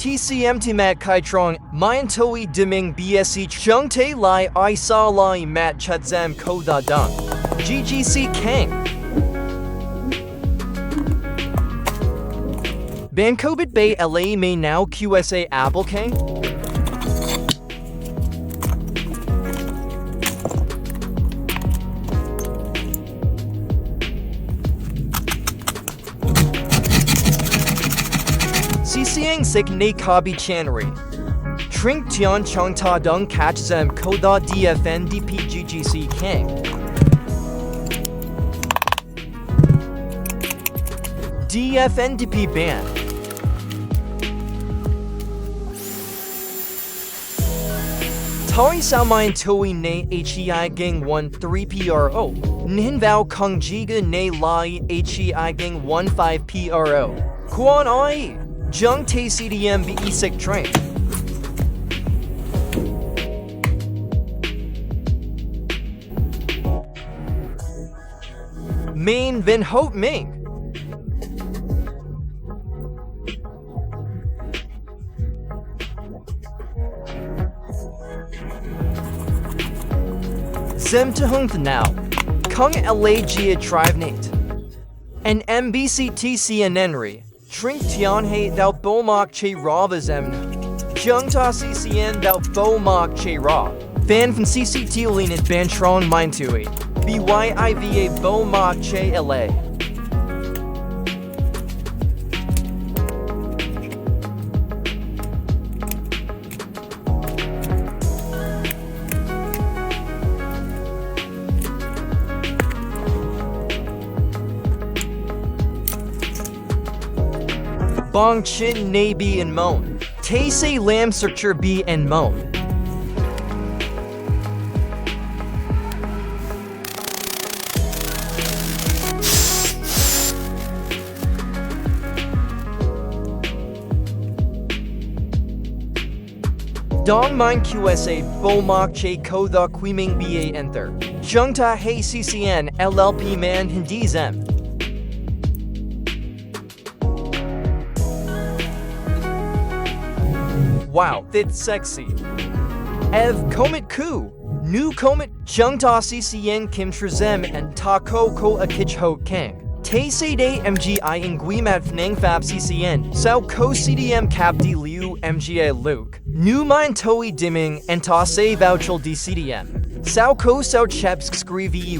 TCMT mat kai trong, mayan toi diming BSC chung te lai I sa lai mat chat zam ko da dung. GGC Kang. Bancobit Bay LA may now QSA Apple Kang. CCang sik ne kabi chanry. Trink tian chong ta dung catch zem koda DFN DPGGC Kang. DFN DP ban. Toi sao main toi ne HEI gang 1 3 PRO. Nin vao kung jiga ne lai HEI gang 1 5 PRO. Quan I. Jung Te CDM be sick train. Main Vin Hope Ming. Zem to Hung now. Kung LAG Drive Nate. And MBCTCNNRI. Trink tian he thou bomak che rava zemna. Jung ta CCN thou bomak che ra. Fan from CCT lean at Bantron mine to it. BYIVA bomak che LA. Bong Chin Na B and Moan. Tay say Lam Searcher B and Moan. Dong Mine QSA Bomak Che Koda Quiming BA Enter. Jungta Hey CCN LLP Man Hindi Zem. Wow, that's sexy. Ev Comet Ku. New Comet Jungta CCN Kim Trizem and Ta Ko Ko Akich Ho Kang. Tay Say Day MGI in Guimat Fnang Fab CCN. Sao Ko CDM Cap D Liu MGA Luke. New Mind Toi Dimming and Ta Say Vouchel D CDM. Sao Ko Sao Chepsk Scree VE.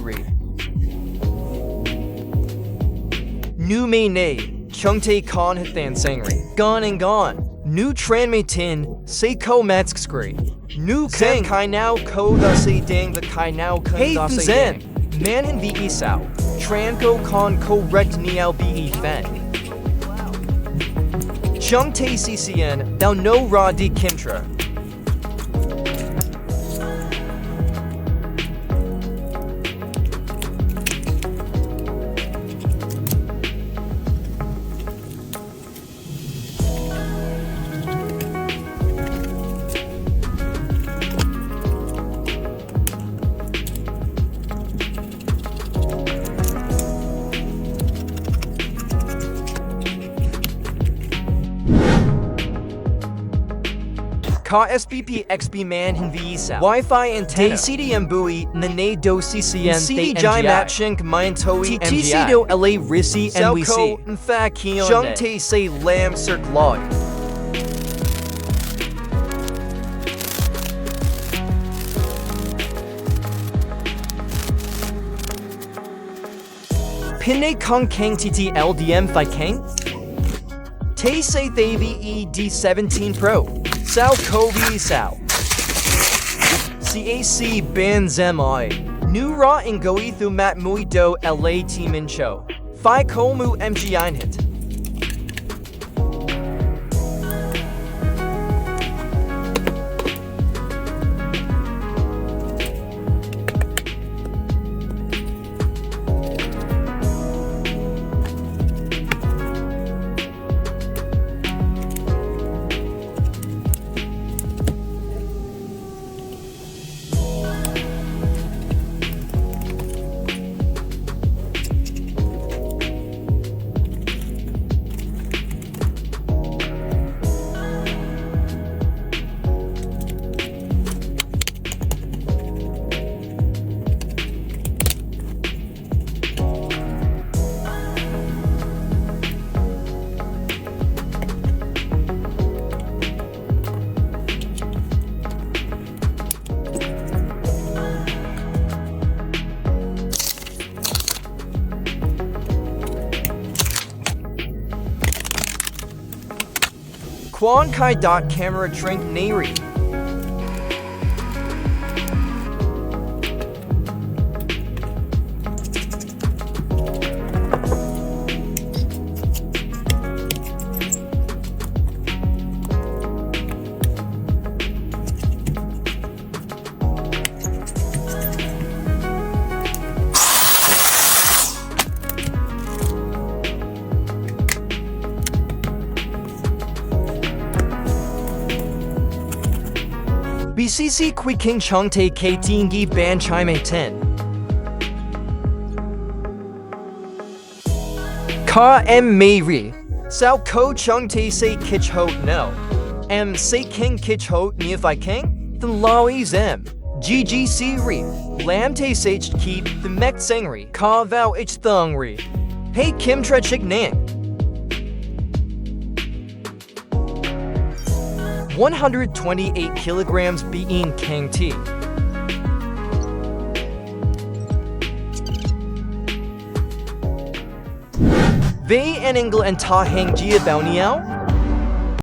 New May Nay. Chung Tay Con Hithan Sangri. Gone and gone. New Tran May Tin. Say Ko Matsk Scree. New Kang Kai Now Ko Da Say Dang the Kai Now Kung Hey Da Say Zen. Dang. Man in VE Sao. Tranco Con Correct Niao BE Fen. Chung Tay CCN, thou no Ra D Kimtra. Ka SPP XP Man in VE Sao. Wi-Fi antenna. CDM buoy, Nane do CCN, CD Jai Matchink, Mayan Toi, TTC do LA Rissi, and we see. In fact, Jung Tay say Lam Circ Log. Pinne Kung Kang TT LDM Phi Kang? Tay say Thavi ED17 Pro. Sao Kobe Sao. CAC Ban Zemi. New Ra Ingoi Thu Mat Mui Do LA Team in Show. Phi Komu MGI Hit. Quan Kai dot camera trink Neri. BCC Kui King Chung Te K Tingi Ban Chai Mei 10. Ka M Mei Ri. Sao Ko Chung Te Se Kich Ho No. M Se King Kich Ho Ni Vai King. The Laoi Zem. GGC Ri. Lam Te Sage Keep the Mek Seng Ri. Ka Vao Ich Thung Ri. Hey Kim Tre Chik Nang. 128 kilograms being Kang T. Vei and Engel and Ta Hang Jia Bao Niao.